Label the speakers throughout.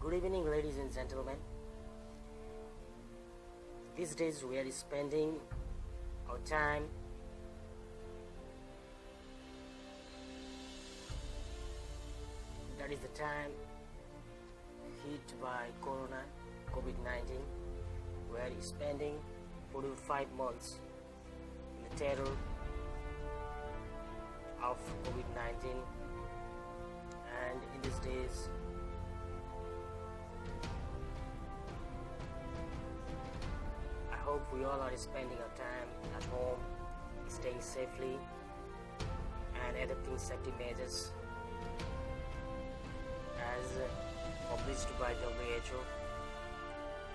Speaker 1: Good evening, ladies and gentlemen. These days we are spending our time that is the time hit by Corona, COVID-19. We are spending 4 to 5 months in the terror of COVID-19, and in these days I hope we all are spending our time at home, staying safely and adopting safety measures as published by WHO,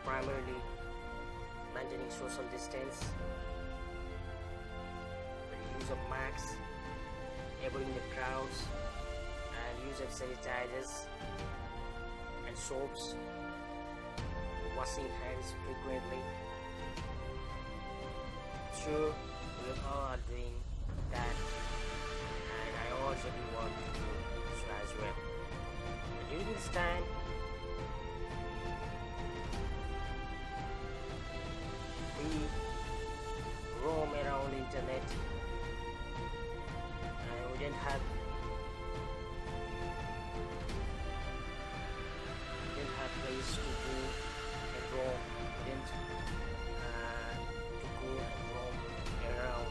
Speaker 1: primarily maintaining social distance, the use of masks, avoiding the crowds, and use of sanitizers and soaps, washing hands frequently. Sure, we all are doing that, and I also do want to do so as well. And during this time, we roam around the internet, and we didn't have place to go and roam. We didn't to go and roam around.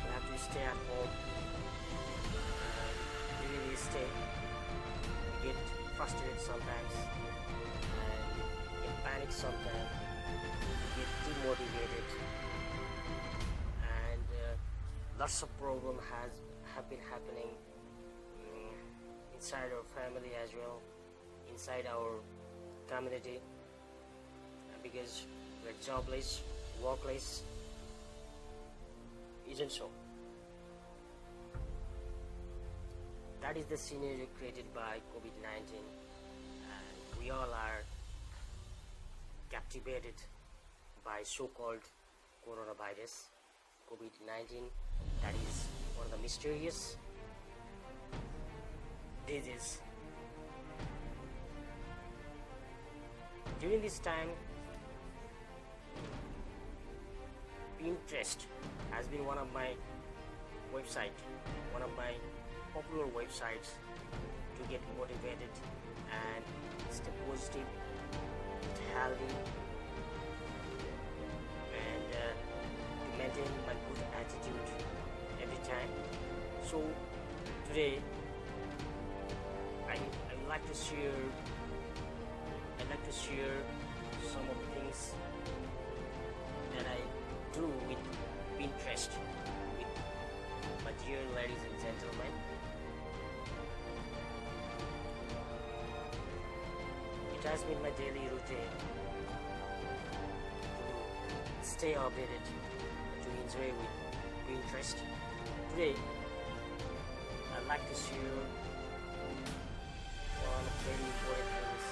Speaker 1: We have to stay at home. During this stay, we get frustrated sometimes and get panic sometimes. We get demotivated, and lots of problems have been happening inside our family as well, inside our community, because we're jobless, workless, isn't so? That is the scenario created by COVID-19, and we all are captivated by so-called coronavirus, COVID-19, that is one of the mysterious disease. During this time, Pinterest has been one of my popular websites to get motivated and stay positive, stay healthy, and to maintain my good attitude every time. So today I'd like to share some of the things that I do with Pinterest with my dear ladies and gentlemen. It has been my daily routine to stay updated, to enjoy with Pinterest. Today I'd like to share one of the very important things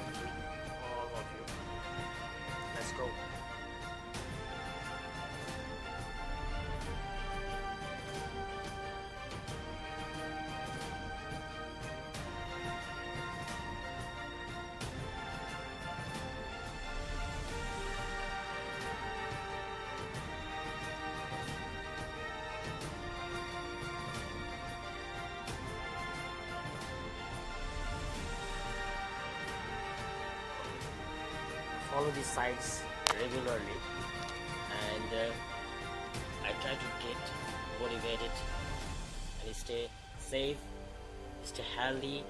Speaker 1: with all of you. Let's go. Follow these sites regularly, and I try to get motivated and stay safe, stay healthy,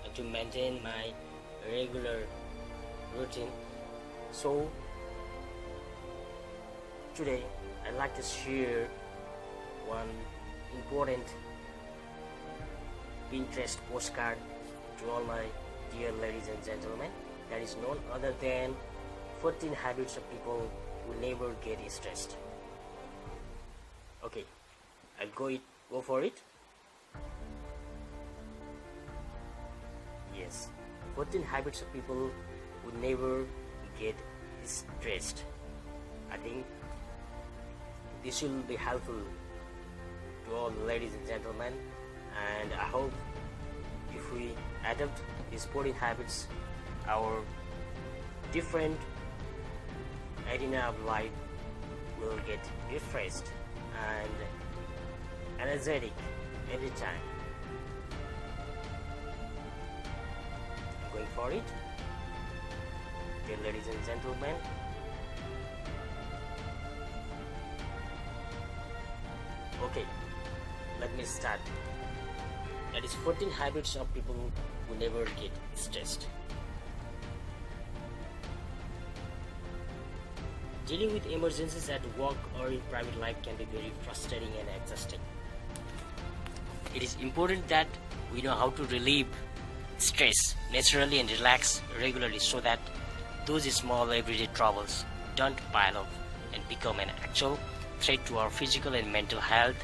Speaker 1: and to maintain my regular routine. So today I'd like to share one important Pinterest postcard to all my dear ladies and gentlemen. That is none other than 14 habits of people who never get stressed. Okay, I'll go for it. Yes, 14 habits of people who never get stressed. I think this will be helpful to all ladies and gentlemen, and I hope if we adapt these sporting habits, our different arena of life will get refreshed and energetic every time. Going for it, dear ladies and gentlemen. Okay, let me start. That is 14 habits of people who never get stressed. Dealing with emergencies at work or in private life can be very frustrating and exhausting. It is important that we know how to relieve stress naturally and relax regularly so that those small everyday troubles don't pile up and become an actual threat to our physical and mental health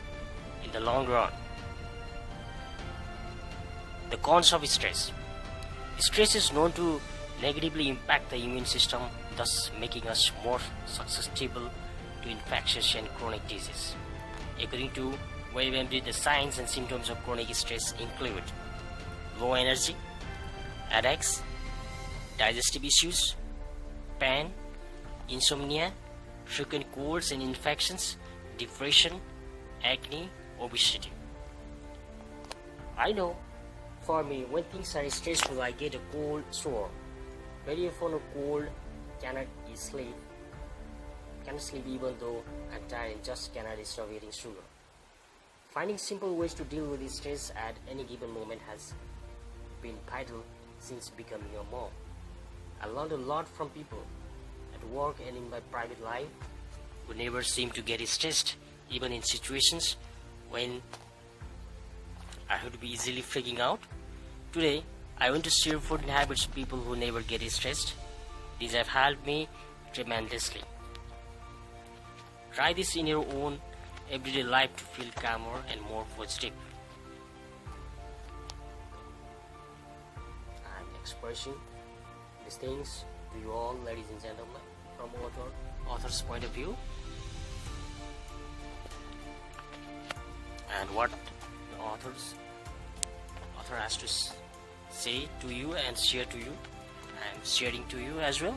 Speaker 1: in the long run. The cons of stress. Stress is known to negatively impact the immune system, thus making us more susceptible to infectious and chronic disease. According to WebMD, the signs and symptoms of chronic stress include low energy, headaches, digestive issues, pain, insomnia, frequent colds and infections, depression, acne, obesity. I know, for me, when things are stressful, I get a cold sore. Very often a cold, cannot sleep even though I'm tired and just cannot stop eating sugar. Finding simple ways to deal with stress at any given moment has been vital since becoming a mom. I learned a lot from people at work and in my private life who never seem to get stressed even in situations when I would be easily freaking out. Today, I want to share 14 habits of people who never get stressed. These have helped me tremendously. Try this in your own everyday life to feel calmer and more positive. I'm expressing these things to you all, ladies and gentlemen, from author's point of view. And what the author has to say to you and share to you, I'm sharing to you as well.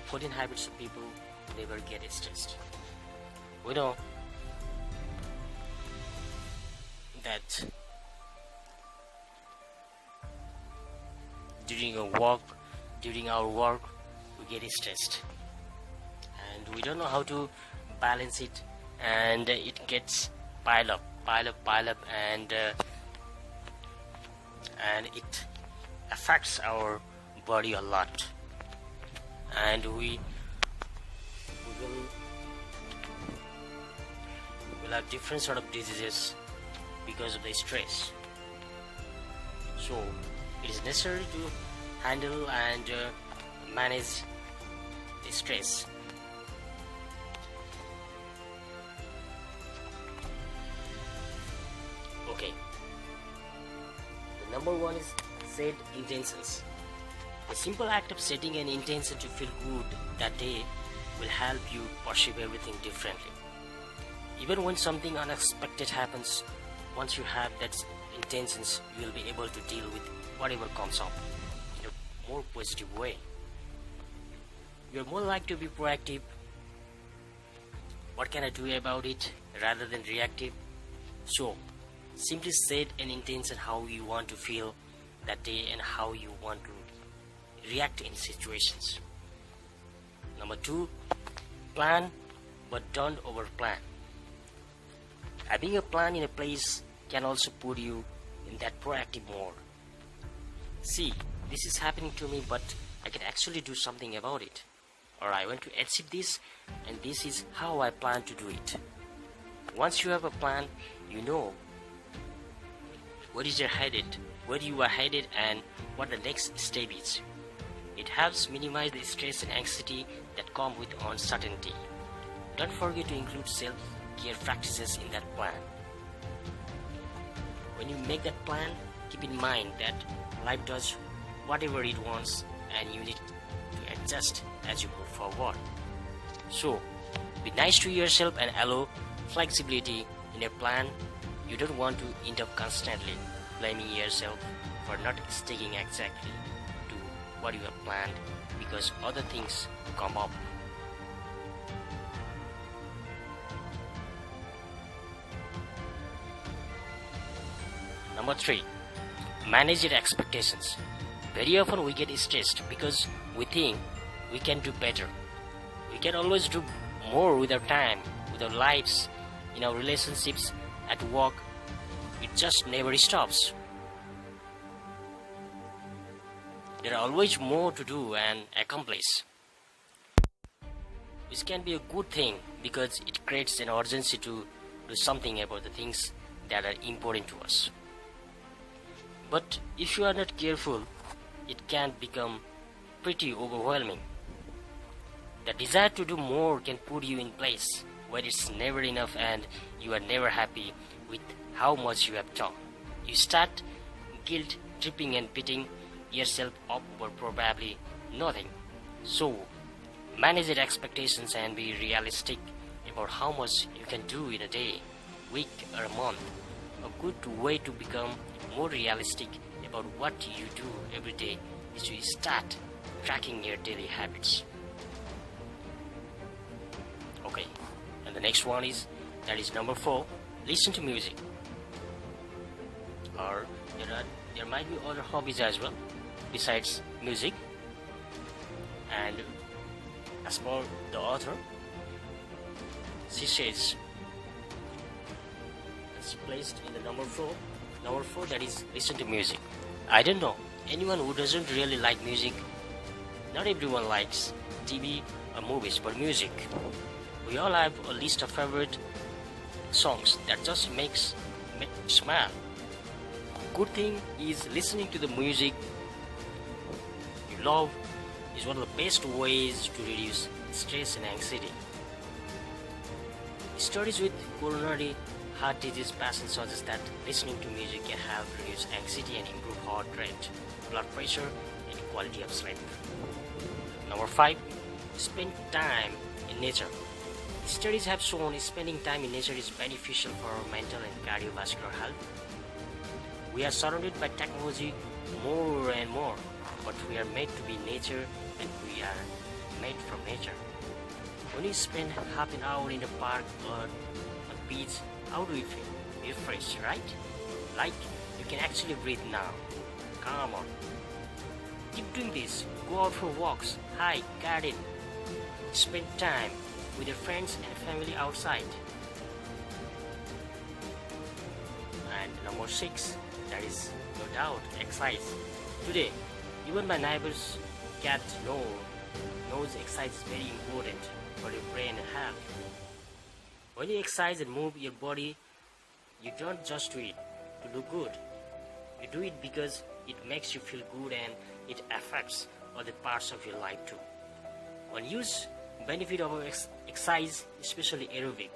Speaker 1: 14 habits of people who never get stressed. We know that during our work, we get stressed, and we don't know how to balance it, and it gets pile up, and it affects our body a lot, and we will have different sort of diseases because of the stress. So it is necessary to handle and manage the stress. Okay, the number one is set intentions. The simple act of setting an intention to feel good that day will help you perceive everything differently. Even when something unexpected happens, once you have that intentions, you will be able to deal with whatever comes up in a more positive way. You're more likely to be proactive. What can I do about it, rather than reactive? So simply set an intention how you want to feel that day and how you want to react in situations. Number two, plan but don't over plan. Having a plan in a place can also put you in that proactive mode. See, this is happening to me, but I can actually do something about it. Or I want to achieve this, and this is how I plan to do it. Once you have a plan, you know where you are headed, and what the next step is. It helps minimize the stress and anxiety that come with uncertainty. Don't forget to include self-care practices in that plan. When you make that plan, keep in mind that life does whatever it wants, and you need to adjust as you move forward. So, be nice to yourself and allow flexibility in your plan You don't want to end up constantly blaming yourself for not sticking exactly to what you have planned because other things come up. Number 3. Manage your expectations. Very often we get stressed because we think we can do better. We can always do more with our time, with our lives, in our relationships, at work. It just never stops. There are always more to do and accomplish, which can be a good thing because it creates an urgency to do something about the things that are important to us. But if you are not careful, it can become pretty overwhelming. The desire to do more can put you in place where it's never enough and you are never happy with how much you have done. You start guilt tripping and beating yourself up for probably nothing. So, manage your expectations and be realistic about how much you can do in a day, week, or a month. A good way to become more realistic about what you do every day is to start tracking your daily habits. Okay, and the next one is, that is number 4, listen to music. Or there might be other hobbies as well besides music. And as for the author, she says it's placed in the number 4, that is listen to music. I don't know anyone who doesn't really like music. Not everyone likes TV or movies, but music. We all have a list of favorite songs that just makes me smile. Good thing is listening to the music you love is one of the best ways to reduce stress and anxiety. Studies with coronary heart disease patients suggest that listening to music can help reduce anxiety and improve heart rate, blood pressure, and quality of sleep. Number 5, spend time in nature. Studies have shown spending time in nature is beneficial for our mental and cardiovascular health. We are surrounded by technology more and more, but we are made to be nature and we are made from nature. When you spend half an hour in the park or on the beach, how do you feel? Refreshed, right? Like you can actually breathe now. Come on. Keep doing this. Go out for walks, hike, garden. Spend time with your friends and family outside. And number 6, that is no doubt exercise. Today, even my neighbor's cat knows exercise is very important for your brain and health. When you exercise and move your body, you don't just do it to look good. You do it because it makes you feel good and it affects other parts of your life too. One huge benefit of exercise, especially aerobic,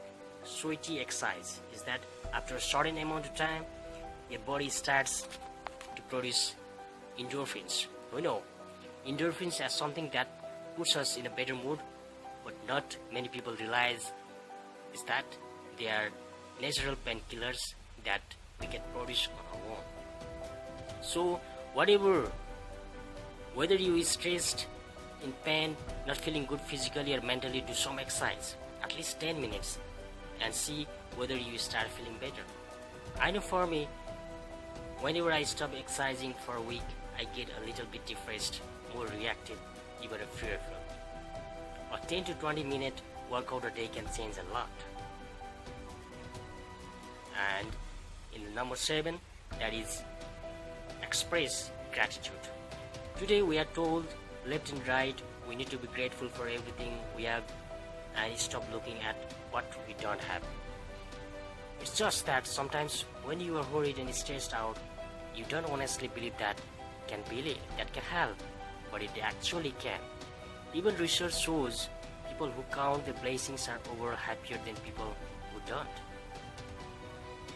Speaker 1: sweaty exercise, is that after a certain amount of time, your body starts to produce endorphins. We know endorphins are something that puts us in a better mood, but not many people realize is that they are natural painkillers that we can produce on our own. So whether you are stressed, in pain, not feeling good physically or mentally, do some exercise, at least 10 minutes, and see whether you start feeling better. I know for me, whenever I stop exercising for a week, I get a little bit depressed, more reactive, even fearful. A 10 to 20 minute workout a day can change a lot. And in the number 7, that is express gratitude. Today we are told left and right we need to be grateful for everything we have and stop looking at what we don't have. It's just that sometimes when you are worried and stressed out, you don't honestly believe that can help, but it actually can. Even research shows people who count their blessings are over happier than people who don't.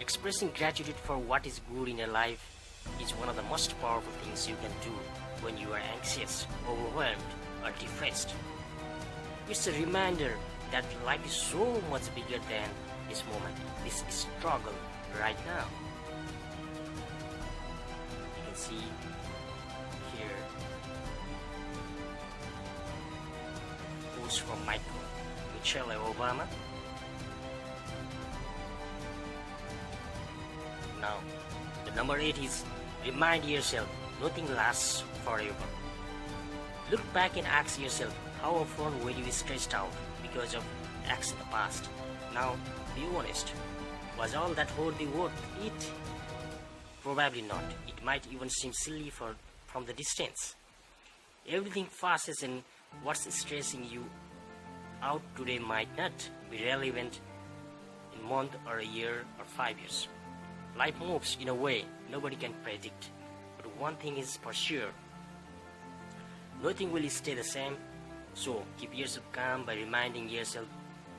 Speaker 1: Expressing gratitude for what is good in your life is one of the most powerful things you can do when you are anxious, overwhelmed, or depressed. It's a reminder that life is so much bigger than this moment, this struggle right now. You can see here post from Michelle Obama. Now, the number 8 is remind yourself nothing lasts forever. Look back and ask yourself how often were you stressed out because of acts in the past. Now, be honest. Was all that worthy worth it? Probably not. It might even seem silly from the distance. Everything passes, and what's stressing you out today might not be relevant in a month or a year or 5 years. Life moves in a way nobody can predict, but one thing is for sure: nothing will stay the same. So keep yourself calm by reminding yourself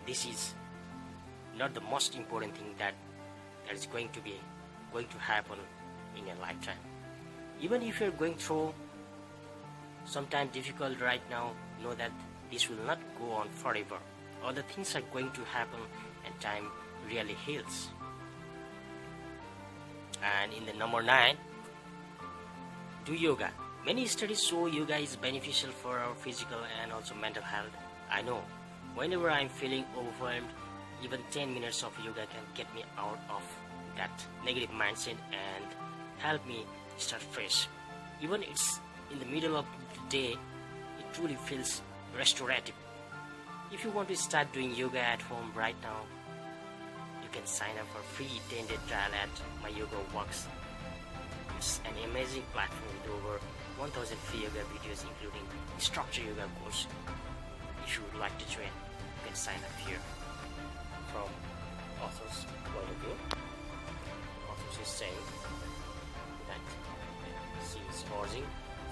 Speaker 1: this is not the most important thing that is going to happen in your lifetime. Even if you're going through something difficult right now, know that this will not go on forever. Other things are going to happen, and time really heals. And in the number 9, do yoga. Many studies show yoga is beneficial for our physical and also mental health. I know, whenever I'm feeling overwhelmed, even 10 minutes of yoga can get me out of that negative mindset and help me start fresh. Even it's in the middle of the day, it truly feels restorative. If you want to start doing yoga at home right now, you can sign up for free 10-day trial at My Yoga Works. It's an amazing platform with over 1,000 free yoga videos, including structured yoga course. If you would like to join, you can sign up here. From author's point of view, author is saying that she is urging,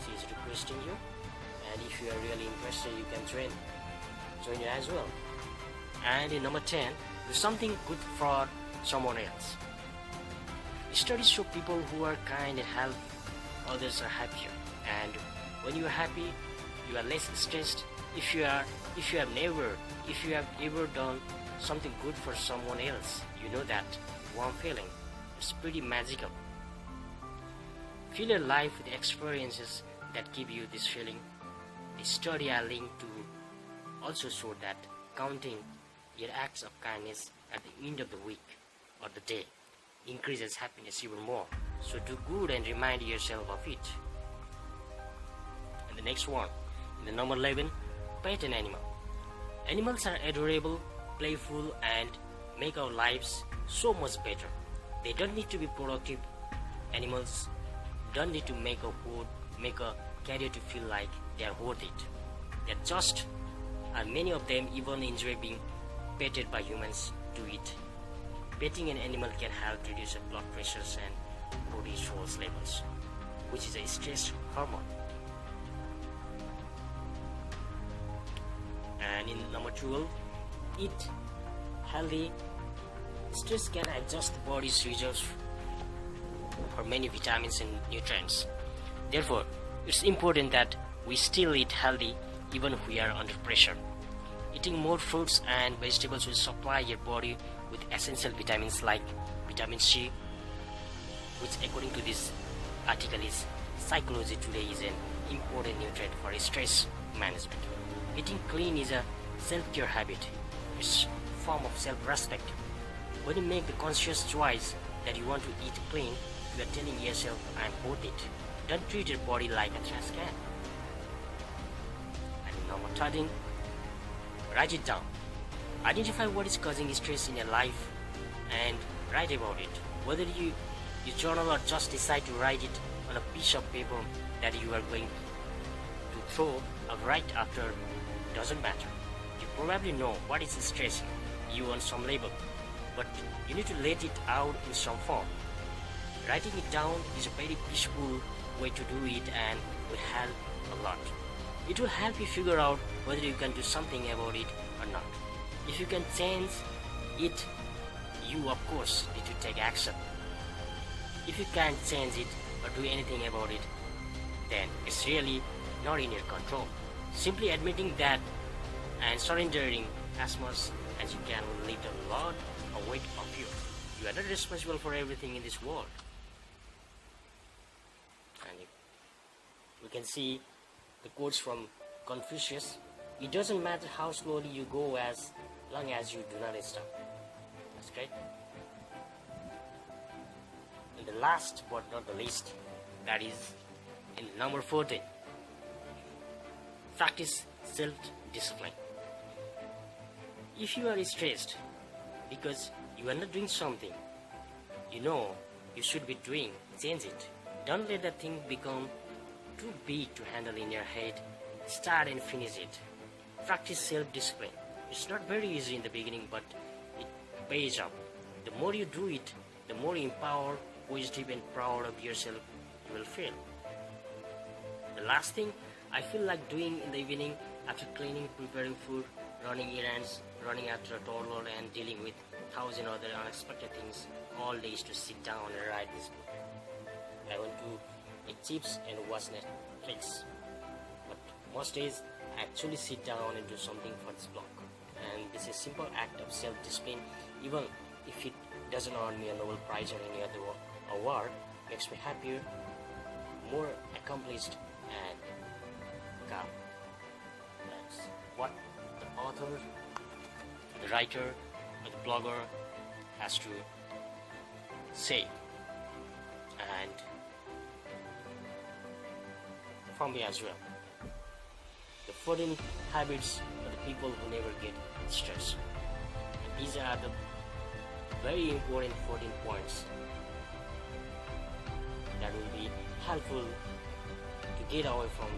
Speaker 1: she is requesting you, and if you are really interested, you can join you as well. And in number 10, do something good for someone else. Studies show people who are kind and help others are happier, and when you are happy, you are less stressed. If you have ever done something good for someone else, you know that warm feeling. It's pretty magical. Fill your life with experiences that give you this feeling. The study I linked to also showed that counting your acts of kindness at the end of the week or the day increases happiness even more. So do good and remind yourself of it. And the next one, in the number 11, pet an animal. Animals are adorable, playful, and make our lives so much better. They don't need to be productive. Animals don't need to make a career to feel like they are worth it. They're just, and many of them even enjoy being petted by humans do it. Petting an animal can help reduce blood pressures and cortisol levels, which is a stress hormone. And in number 12, eat healthy. Stress can adjust the body's reserves for many vitamins and nutrients. Therefore, it's important that we still eat healthy even if we are under pressure. Eating more fruits and vegetables will supply your body with essential vitamins like vitamin C, which according to this article is Psychology Today is an important nutrient for stress management. Eating clean is a self-care habit. It's a form of self-respect. When you make the conscious choice that you want to eat clean, you are telling yourself, I'm worth it. Don't treat your body like a trash can. And number 13, write it down. Identify what is causing stress in your life and write about it. Whether you journal or just decide to write it on a piece of paper that you are going to throw out right after, doesn't matter. You probably know what is stressing you on some level, but you need to let it out in some form. Writing it down is a very peaceful way to do it and will help a lot. It will help you figure out whether you can do something about it or not. If you can change it, you of course need to take action. If you can't change it or do anything about it, then it's really not in your control. Simply admitting that and surrendering as much as you can will lift a lot a weight of you. You are not responsible for everything in this world. And we can see the quotes from Confucius. It doesn't matter how slowly you go as long as you do not stop. That's great. And the last but not the least, that is in number 14. Practice self-discipline. If you are stressed because you are not doing something you know you should be doing, change it. Don't let that thing become too big to handle in your head. Start and finish it. Practice self-discipline. It's not very easy in the beginning, but it pays off. The more you do it, the more empowered, positive and proud of yourself you will feel. The last thing I feel like doing in the evening after cleaning, preparing food, running errands, running after a toddler and dealing with 1,000 other unexpected things all day is to sit down and write this book. I want to eat chips and watch Netflix. But most days I actually sit down and do something for this blog. And this is a simple act of self-discipline, even if it doesn't earn me a Nobel Prize or any other award, makes me happier, more accomplished and calm. That's what the author, the writer, or the blogger has to say. And from me as well. The 14 habits of the people who never get stressed. And these are the very important 14 points that will be helpful to get away from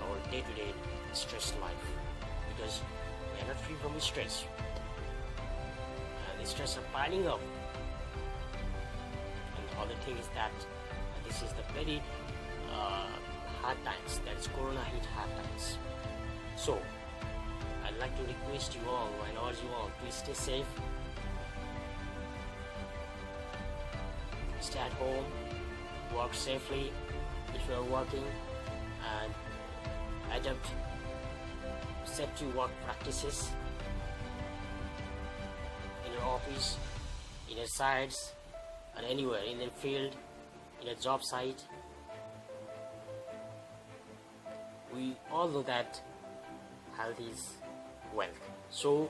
Speaker 1: our day-to-day stress life, because we are not free from stress. The stress are piling up. And the other thing is that this is the very hard times, that is Corona hit hard times. So I'd like to request you all and urge you all to stay safe, stay at home, work safely if you are working, and adapt safety work practices in your office, in your sites, and anywhere, in your field, in a job site. We all know that health is wealth. So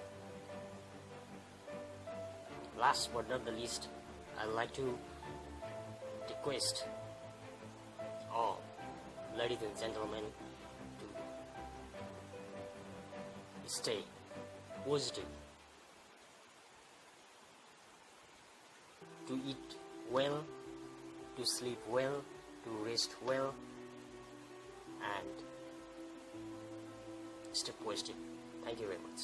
Speaker 1: last but not the least, I'd like to request all ladies and gentlemen to stay positive, to eat well, to sleep well, to rest well, and stay positive. Thank you very much.